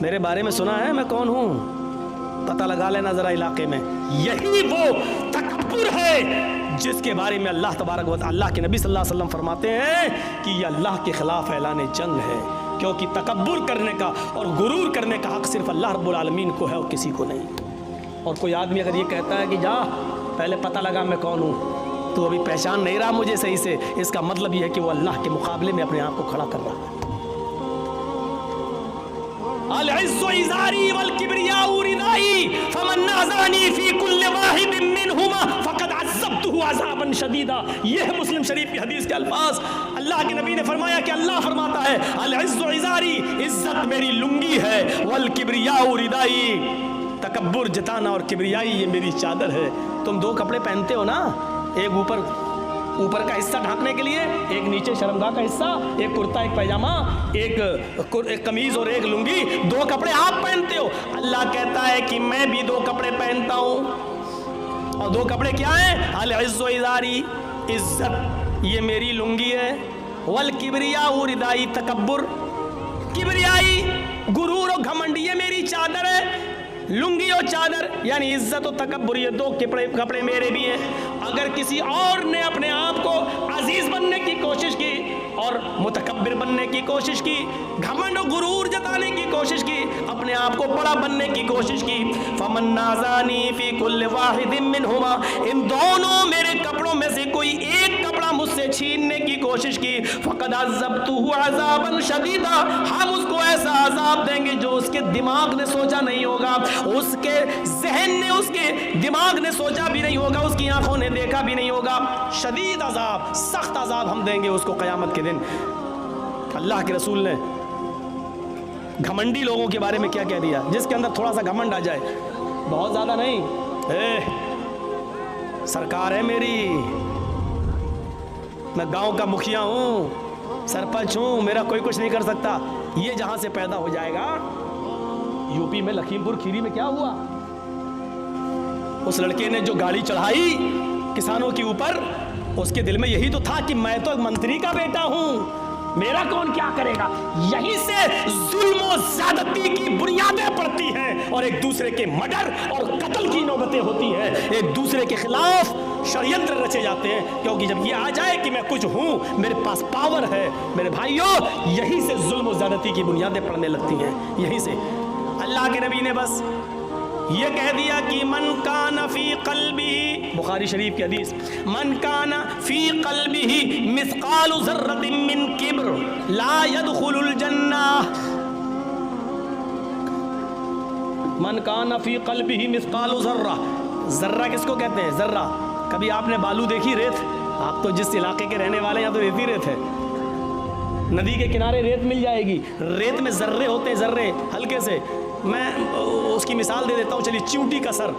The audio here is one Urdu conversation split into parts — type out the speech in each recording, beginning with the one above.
میرے بارے میں سنا ہے میں کون ہوں؟ پتہ لگا لینا ذرا علاقے میں. یہی وہ تکبر ہے جس کے بارے میں اللہ تبارک و تعالی اللہ کے نبی صلی اللہ علیہ وسلم فرماتے ہیں کہ یہ اللہ کے خلاف اعلان جنگ ہے، کیونکہ تکبر کرنے کا اور غرور کرنے کا حق صرف اللہ رب العالمین کو ہے اور کسی کو نہیں. اور کوئی آدمی اگر یہ کہتا ہے کہ جا پہلے پتہ لگا میں کون ہوں، تو ابھی پہچان نہیں رہا مجھے صحیح سے، اس کا مطلب یہ ہے کہ وہ اللہ کے مقابلے میں اپنے آپ کو کھڑا کر رہا ہے. العز ازاری والکبریاء ردائی فمن نازعنی فی کل واحد منہما فقد عذبتہ عذابا شدیدا. یہ ہے مسلم شریف کی حدیث کے الفاظ. اللہ کے نبی نے فرمایا کہ اللہ فرماتا ہے العز ازاری، عزت میری لنگی ہے، والکبریاء ردائی، تکبر جتانا اور کبریائی یہ میری چادر ہے. تم دو کپڑے پہنتے ہو نا، ایک اوپر کا حصہ ڈھانکنے کے لیے، ایک نیچے شرمگاہ کا حصہ، ایک کرتا ایک پیجامہ، ایک قمیض اور ایک لنگی، دو کپڑے آپ پہنتے ہو. اللہ کہتا ہے کہ میں بھی دو کپڑے پہنتا ہوں، اور دو کپڑے کیا ہیں؟ العز و ازاری، عزت یہ میری لنگی ہے، والکبریاء ردائی، تکبر کبریائی غرور و گھمنڈ یہ میری چادر ہے. لنگی اور چادر یعنی عزت و تکبر یہ دو کپڑے میرے بھی ہیں. اگر کسی اور نے اپنے آپ کو عزیز بننے کی کوشش کی اور متکبر بننے کی کوشش کی، گھمنڈ و غرور جتانے کی کوشش کی، اپنے آپ کو بڑا بننے کی کوشش کی، فمن نازعنی فی کل واحد منہما، ان دونوں میرے کپڑوں میں سے کوئی ایک کپڑا مجھ سے چھیننے کی کوشش کی، فقد عذبتہ عذابا شدیدا، ہم اس کو ایسا عذاب دیں گے جو اس کے دماغ نے سوچا نہیں ہوگا، اس کے ذہن نے، اس کے دماغ نے سوچا بھی نہیں ہوگا، اس کی آنکھوں نے دیکھا بھی نہیں ہوگا. شدید عذاب، سخت عذاب ہم دیں گے اس کو قیامت کے دن. اللہ کے رسول نے گھمنڈی لوگوں کے بارے میں کیا کہہ دیا؟ جس کے اندر تھوڑا سا گھمنڈ آ جائے، بہت زیادہ نہیں، سرکار ہے میری، میں گاؤں کا مکھیا ہوں، سرپنچ ہوں، میرا کوئی کچھ نہیں کر سکتا، یہ جہاں سے پیدا ہو جائے گا. یو پی میں لکھیم پور کھیری میں کیا ہوا؟ اس لڑکے نے جو گاڑی چڑھائی کسانوں کے اوپر، اس کے دل میں یہی تو تھا کہ میں تو منتری کا بیٹا ہوں، میرا کون کیا کرے گا. یہیں سے ظلم و زیادتی کی بنیادیں پڑتی ہیں اور ایک دوسرے کے مرڈر اور قتل کی نوبتیں ہوتی ہیں، ایک دوسرے کے خلاف شریعت رچے جاتے ہیں. کیونکہ جب یہ آ جائے کہ میں کچھ ہوں، میرے پاس پاور ہے، میرے بھائیوں، یہیں سے ظلم و زیادتی کی بنیادیں پڑنے لگتی ہیں. یہیں سے اللہ کے نبی نے بس یہ کہہ دیا کہ من کان فی قلبہ، بخاری شریف کی حدیث، من کان فی قلبہ مثقال ذرۃ من کبر لا يدخل الجنہ. من کان فی قلبہ مثقال ذرہ، ذرہ کس کو کہتے ہیں؟ ذرہ. کبھی آپ نے بالو دیکھی؟ ریت. آپ تو جس علاقے کے رہنے والے ہیں یہاں تو ریت ہی ریت ہے. ندی کے کنارے ریت مل جائے گی، ریت میں ذرے ہوتے ہیں، ذرے ہلکے سے. میں اس کی مثال دے دیتا ہوں، چلیے چیونٹی کا سر،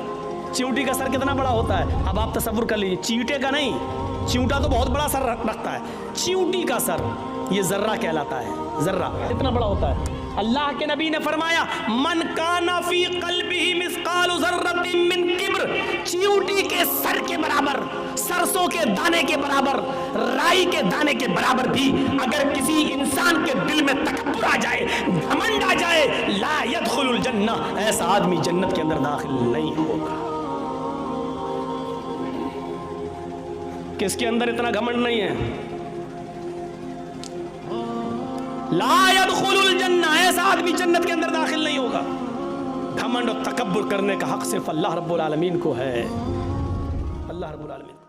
چیونٹی کا سر کتنا بڑا ہوتا ہے؟ اب آپ تصور کر لیجیے، چیونٹے کا نہیں، چیونٹا تو بہت بڑا سر رکھتا ہے، چیونٹی کا سر یہ ذرہ کہلاتا ہے. ذرہ اتنا بڑا ہوتا ہے. اللہ کے نبی نے فرمایا من کان فی قلبہ مثقال ذرۃ من کبر، چیونٹی کے سر کے برابر، سرسوں کے دانے کے برابر، رائی کے دانے کے برابر بھی اگر کسی انسان کے دل میں تکبر آ جائے، گھمنڈ آ جائے، لا يدخل الجنہ، ایسا آدمی جنت کے اندر داخل نہیں ہوگا. کس کے اندر اتنا گھمنڈ نہیں ہے؟ لا يدخل الجنہ، ایسا آدمی جنت کے اندر داخل نہیں ہوگا. گھمنڈ اور تکبر کرنے کا حق صرف اللہ رب العالمین کو ہے. اللہ رب العالمین